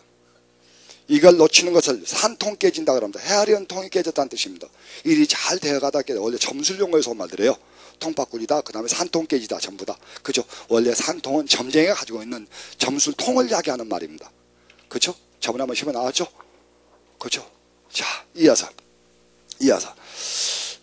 이걸 놓치는 것을 산통 깨진다 그럽니다. 헤아리 한 통이 깨졌다는 뜻입니다. 일이 잘 되어가다 깨져. 원래 점술용어에서 온 말들이에요. 통밥 굴리다, 그 다음에 산통 깨지다, 전부 다. 그죠? 원래 산통은 점쟁이가 가지고 있는 점술통을 이야기하는 말입니다. 그죠? 저번에 한번 시험에 나왔죠? 그죠? 자, 이어서.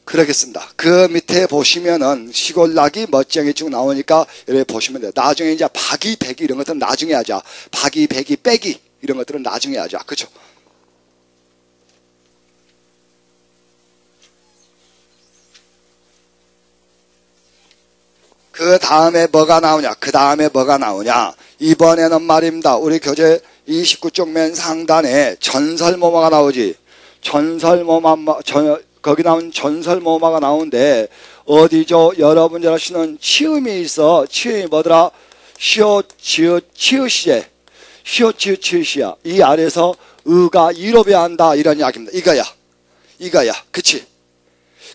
그러겠습니다. 그 밑에 보시면은 시골락이 멋쟁이 쭉 나오니까 이렇게 보시면 돼요. 나중에 이제 박이, 배기 이런 것들은 나중에 하자. 박이, 배기, 빼기 이런 것들은 나중에 하자. 그죠? 그 다음에 뭐가 나오냐? 이번에는 말입니다. 우리 교재 29쪽 맨 상단에 전설모마가 나오지. 거기 나온 전설모마가 나오는데 어디죠? 여러분 잘 아시는 치음이 있어. 치음이 뭐더라? 시오, 지읒, 치읒시제. 시오, 치읒, 치읒시야. 이 아래에서 의가 이로배야 한다 이런 이야기입니다. 이거야. 그치?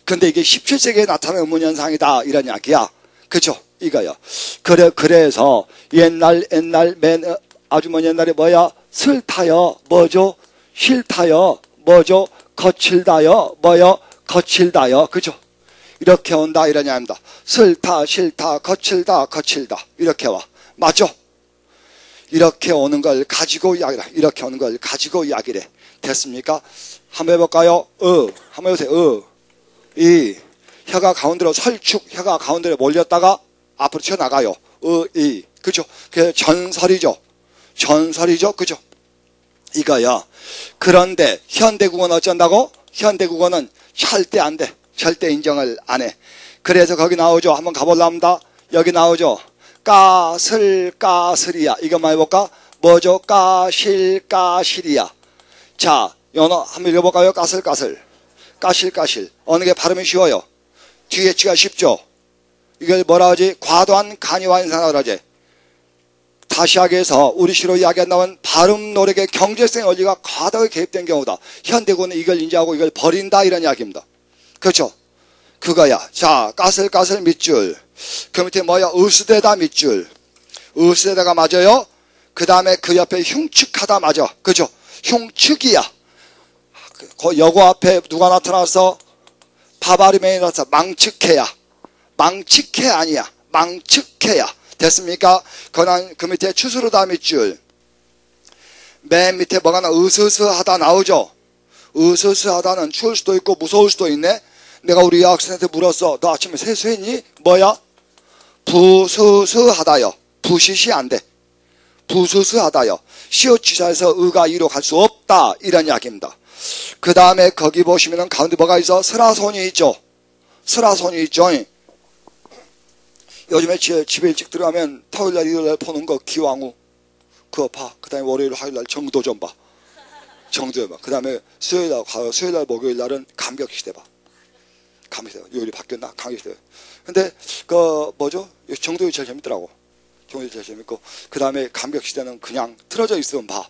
근데 이게 17세기에 나타난 의문현상이다 이런 이야기야. 그죠? 이거요. 그래서 옛날 아주머니 옛날에 뭐야? 슬타여 뭐죠? 싫다여 뭐죠? 거칠다여 뭐요? 거칠다여. 그죠? 이렇게 온다 이런 이야기입니다. 슬타, 싫다, 거칠다 이렇게 와. 맞죠? 이렇게 오는 걸 가지고 이야기래. 됐습니까? 한번 해볼까요? 한번 해보세요. 이 혀가 가운데로 설축, 혀가 가운데로 몰렸다가 앞으로 튀어나가요. 그죠? 그게 전설이죠. 그죠? 이거야. 그런데 현대국어는 어쩐다고? 현대국어는 절대 안 돼. 절대 인정을 안 해. 그래서 거기 나오죠. 한번 가볼라 합니다. 여기 나오죠. 까슬이야. 이것만 해볼까? 뭐죠? 까실이야. 자, 연어 한번 읽어볼까요? 까실. 어느 게 발음이 쉬워요? 뒤에 치가 쉽죠? 이걸 뭐라 하지? 과도한 간이와 인상이라고 하지. 다시 하기 위해서 우리 시로 이야기한다면 발음 노력의 경제성 원리가 과도하게 개입된 경우다. 현대고는 이걸 인지하고 이걸 버린다 이런 이야기입니다. 그렇죠? 그거야. 자, 까슬 밑줄. 그 밑에 뭐야? 으스대다 밑줄. 으스대다가 맞아요. 그 다음에 그 옆에 흉측하다 맞아. 그죠? 흉측이야. 여고 앞에 누가 나타나서 바바리맨이 나타나서 망측해 아니야. 망측해야. 됐습니까? 그 밑에 추스르다 밑줄. 맨 밑에 뭐가 나? 으스스하다 나오죠? 으스스하다는 추울 수도 있고 무서울 수도 있네? 내가 우리 여학생한테 물었어. 너 아침에 세수했니? 뭐야? 부스스하다요. 부시시 안 돼. 부스스하다요. 시옷지사에서 의가 이로 갈 수 없다. 이런 이야기입니다. 그 다음에 거기 보시면은 가운데 뭐가 있어? 스라손이 있죠? 요즘에 집에 일찍 들어가면 토요일날 일요일날 보는 거 기왕후 그거 봐. 그 다음에 월요일 화요일날 정도 좀 봐. 그 다음에 수요일날 목요일날은 감격시대 봐. 요일이 바뀌었나? 감격시대. 근데 뭐죠? 정도이 제일 재밌더라고. 정도이 제일 재밌고 그 다음에 감격시대는 그냥 틀어져 있으면 봐.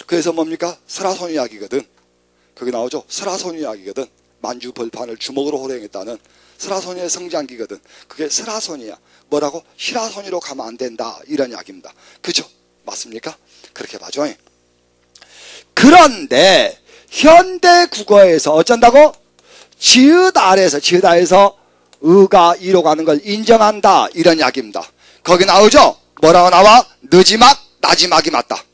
그래서 뭡니까? 설화손 이야기거든. 거기 나오죠? 설화손 이야기거든. 만주벌판을 주먹으로 호령했다는 설화손이의 성장기거든. 그게 설화손이야. 뭐라고? 실화손이로 가면 안 된다. 이런 이야기입니다. 그죠? 맞습니까? 그렇게 봐줘. 그런데 현대 국어에서 어쩐다고? 지읒 아래에서 의가 이로 가는 걸 인정한다. 이런 이야기입니다. 거기 나오죠? 뭐라고 나와? 느지막, 나지막이 맞다.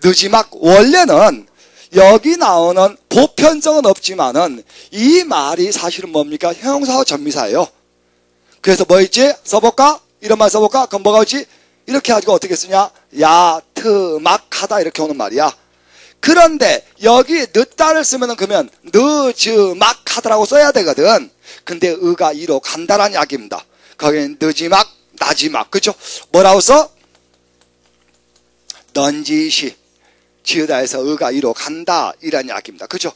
느지막 원래는 여기 나오는 보편성은 없지만은 이 말이 사실은 뭡니까? 형용사와 전미사예요. 그래서 뭐 있지? 써볼까? 이런 말 써볼까? 그럼 뭐가 있지? 이렇게 가지고 어떻게 쓰냐? 야트막하다 이렇게 오는 말이야. 그런데 여기 늦다를 쓰면은 그러면 늦즈막하다라고 써야 되거든. 근데 의가 이로 간다라는 이야기입니다. 거기는 늦지막, 나지막. 그죠? 뭐라고 써? 넌지시. 지으다에서 의가 이로 간다 이란 이야기입니다. 그죠?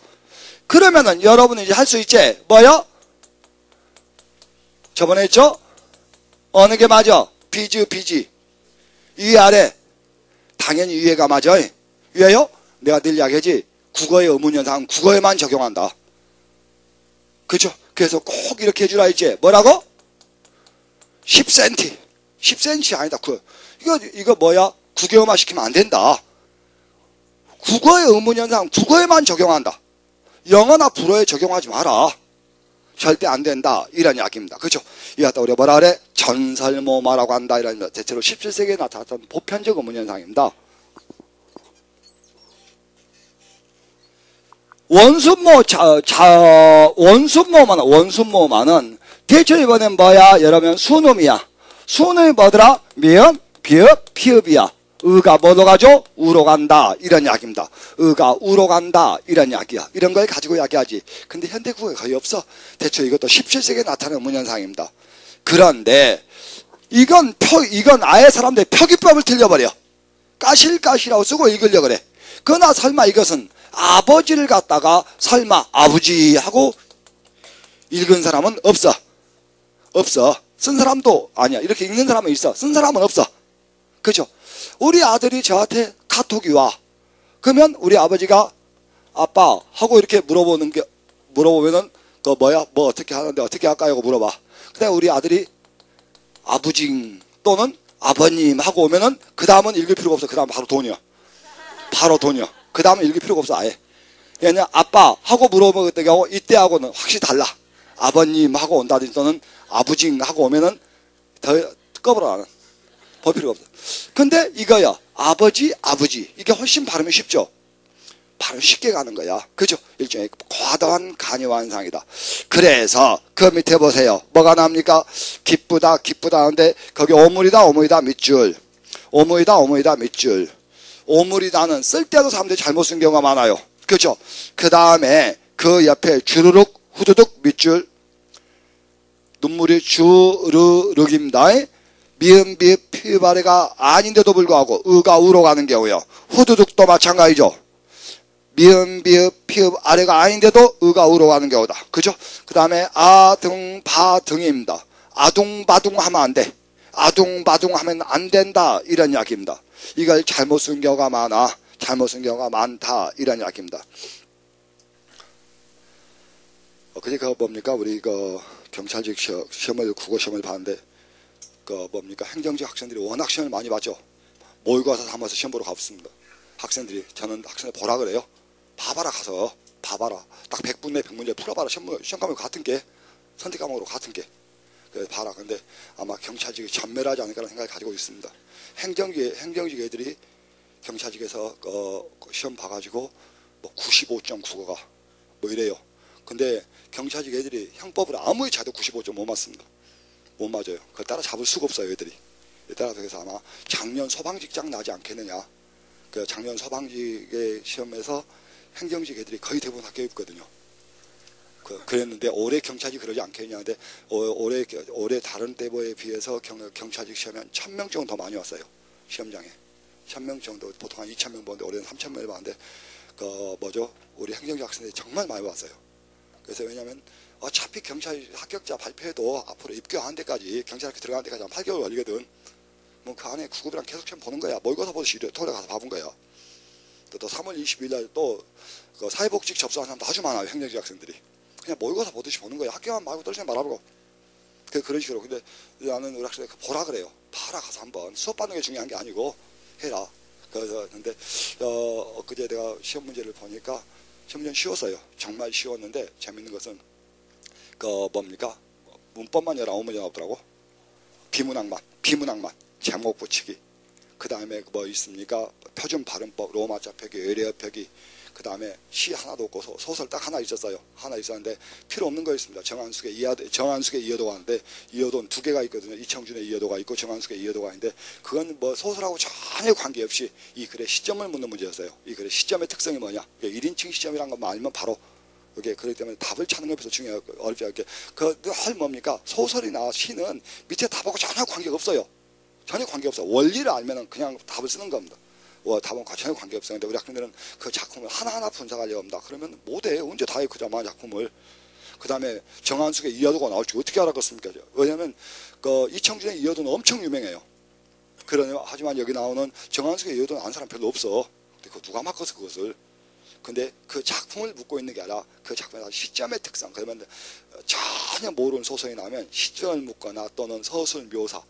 그러면은 여러분은 이제 할 수 있지? 뭐요? 저번에 했죠? 어느 게 맞아? 비즈, 비지. 위에, 아래. 당연히 위에가 맞아. 왜요? 내가 늘 이야기하지. 국어의 의문현상은 국어에만 적용한다. 그죠? 그래서 꼭 이렇게 해주라 했지. 뭐라고? 10cm. 10cm 아니다. 이거 뭐야? 국어만 시키면 안 된다. 국어의 의문현상 국어에만 적용한다. 영어나 불어에 적용하지 마라. 절대 안 된다. 이런 이야기입니다. 그죠? 이거 갖다 우리가 뭐라 그래? 전설모마라고 한다. 이런 대체로 17세기에 나타났던 보편적 의문현상입니다. 원순모마는 대체 이번엔 뭐야? 여러분 순음이야. 순음이 뭐더라? 미음, 비읍, 피읍이야. 의가 뭐로 가죠? 우로 간다. 이런 이야기입니다. 의가 우로 간다. 이런 이야기야. 이런 걸 가지고 이야기하지. 근데 현대국어에 거의 없어. 대체 이것도 17세기에 나타나는 문현상입니다. 그런데 이건 아예 사람들이 표기법을 틀려버려. 까실까시라고 쓰고 읽으려고 그래. 그러나 설마 이것은 아버지를 갖다가 설마 아버지 하고 읽은 사람은 없어. 없어. 쓴 사람도 아니야. 이렇게 읽는 사람은 있어. 쓴 사람은 없어. 그죠? 우리 아들이 저한테 카톡이 와. 그러면 우리 아버지가 아빠 하고 이렇게 물어보면은 너 뭐야? 뭐 어떻게 하는데 어떻게 할까요? 하고 물어봐. 근데 우리 아들이 아버지 또는 아버님 하고 오면은 그 다음은 읽을 필요가 없어. 그 다음 바로 돈이야. 바로 돈이야. 그 다음은 읽을 필요가 없어. 아예. 그냥 아빠 하고 물어볼 때하고 이때하고는 확실히 달라. 아버님 하고 온다든지 또는 아버지 하고 오면은 더 꺼버려 나는. 볼 필요가 없어. 근데 이거야. 아버지. 이게 훨씬 발음이 쉽죠? 발음 쉽게 가는 거야. 그죠? 일종의 과도한 간이완상이다. 그래서 그 밑에 보세요. 뭐가 나옵니까? 기쁘다 하는데 거기 오물이다 밑줄. 오물이다 밑줄. 오물이다는 쓸 때도 사람들이 잘못 쓴 경우가 많아요. 그죠? 그 다음에 그 옆에 주르륵 후두둑 밑줄. 눈물이 주르륵입니다. 미음, 비읍, 피읍 아래가 아닌데도 불구하고 의가 우로 가는 경우요. 후두둑도 마찬가지죠. 미음, 비읍, 피읍 아래가 아닌데도 의가 우로 가는 경우다. 그죠? 그 다음에 아등, 바등입니다. 아둥바둥 하면 안 돼. 아둥바둥 하면 안 된다. 이런 이야기입니다. 이걸 잘못 쓴 경우가 많아. 잘못 쓴 경우가 많다. 이런 이야기입니다. 그게 뭡니까? 우리 경찰직 국어 시험을 봤는데 뭡니까? 행정직 학생들이 워낙 시험을 많이 봤죠. 모의고사 삼아서 시험 보러 갔습니다. 학생들이. 저는 학생들 보라 그래요. 봐봐라 가서. 봐봐라. 딱 100분 내 100문제 풀어봐라. 시험 과목 같은 게. 선택 과목으로 같은 게. 그래서 봐라. 근데 아마 경찰직이 전멸하지 않을까라는 생각을 가지고 있습니다. 행정직 애들이 경찰직에서 시험 봐가지고 뭐 95점 국어가 뭐 이래요. 근데 경찰직 애들이 형법을 아무리 잘도 95점 못 맞습니다. 못 맞아요. 그걸 따라 잡을 수가 없어요, 애들이. 따라서 그래서 아마 작년 소방직장 나지 않겠느냐. 그 작년 소방직의 시험에서 행정직 애들이 거의 대부분 합격했거든요. 그랬는데 올해 경찰이 그러지 않겠냐. 근데 올해 다른 때에 비해서 경찰직 시험에 한 1000명 정도 더 많이 왔어요. 시험장에. 1000명 정도, 보통 한 2000명 보는데 올해는 3000명을 봤는데 우리 행정직 학생들이 정말 많이 왔어요. 그래서 왜냐면 어차피 경찰 합격자 발표해도 앞으로 입교하는 데까지 경찰학교 들어가는 데까지 한 8개월 걸리거든. 뭐 그 안에 구급이랑 계속 시험 보는 거야. 모의고사 보듯이 토요일에 가서 봐본 거야. 또 3월 22일 날 또 사회복직 접수한 사람도 아주 많아요. 행정직 학생들이. 그냥 모의고사 보듯이 보는 거야. 학교만 말고 떨어지면 말아보고. 그런 식으로. 근데 나는 우리 학생들 보라 그래요. 봐라 가서 한번. 수업 받는 게 중요한 게 아니고 해라. 그래서 근데 그제 내가 시험 문제를 보니까 시험 문제는 쉬웠어요. 정말 쉬웠는데 재밌는 것은 뭡니까? 문법만 19문제 나오더라고. 비문학만. 제목 붙이기. 그 다음에 뭐 있습니까? 표준 발음법, 로마자 표기, 외래어 표기. 그 다음에 시 하나도 없고 소설 딱 하나 있었어요. 하나 있었는데 필요 없는 거 있습니다. 정한숙의 이여도가 하는데 이여도는 2개가 있거든요. 이청준의 이여도가 있고 정한숙의 이여도가 있는데 그건 뭐 소설하고 전혀 관계없이 이 글의 시점을 묻는 문제였어요. 이 글의 시점의 특성이 뭐냐? 1인칭 시점이라는 것만 알면 바로 그게 그렇기 때문에 답을 찾는 것에서 어렵지 않게 늘 뭡니까? 소설이나 시는 밑에 답하고 전혀 관계가 없어요. 전혀 관계없어. 원리를 알면은 그냥 답을 쓰는 겁니다. 답은 전혀 관계없어요. 근데 우리 학생들은 그 작품을 하나하나 분석하려고 합니다. 그러면 못해. 언제 다 해, 그 자만 작품을. 그 다음에 정한숙의 이여도가 나올 줄 어떻게 알았겠습니까? 왜냐하면 그 이청준의 이여도는 엄청 유명해요. 하지만 여기 나오는 정한숙의 이여도는 아는 사람 별로 없어. 근데 누가 맡았어 그것을? 근데 그 작품을 묻고 있는 게 아니라 그 작품의 시점의 특성, 그러면 전혀 모르는 소설이 나오면 시점을 묻거나 또는 서술 묘사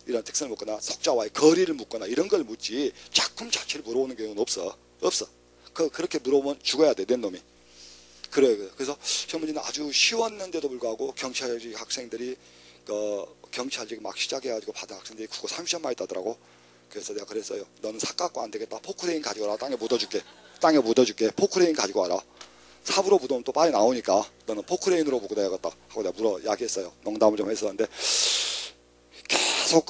이런 특성을 묻거나 속자와의 거리를 묻거나 이런 걸 묻지 작품 자체를 물어보는 경우는 없어. 그렇게 물어보면 죽어야 돼, 내 놈이. 그래서 시험 문제는 아주 쉬웠는데도 불구하고 경찰 학생들이 경찰직 막 시작해가지고 받은 학생들이 국어 30점 많이 따더라고. 그래서 내가 그랬어요. 너는 삭 갖고 안 되겠다. 포크레인 가지고 와라. 땅에 묻어줄게. 포크레인 가지고 와라. 삽으로 묻으면 또 빨리 나오니까 너는 포크레인으로 묻어야겠다 하고 내가 이야기했어요. 농담을 좀 했었는데 계속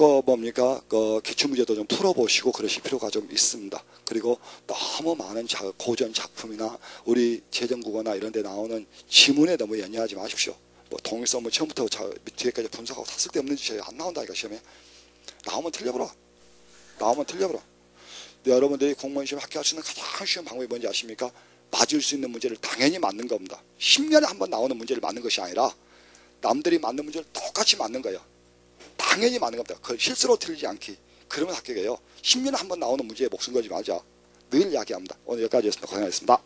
기출문제도 좀 풀어보시고 그러실 필요가 좀 있습니다. 그리고 너무 많은 고전 작품이나 우리 재정국어나 이런 데 나오는 지문에 너무 연연하지 마십시오. 동일성을 처음부터 뒤에까지 분석하고 다 쓸데없는 짓이 안 나온다니까 시험에. 나오면 틀려버려. 근데 여러분들이 공무원 시험 합격할 수 있는 가장 쉬운 방법이 뭔지 아십니까? 맞을 수 있는 문제를 당연히 맞는 겁니다. 10년에 한 번 나오는 문제를 맞는 것이 아니라 남들이 맞는 문제를 똑같이 맞는 거예요. 당연히 맞는 겁니다. 그걸 실수로 틀리지 않기. 그러면 합격이에요. 10년에 한 번 나오는 문제에 목숨 걸지 말자. 늘 이야기합니다. 오늘 여기까지였습니다. 고생하셨습니다.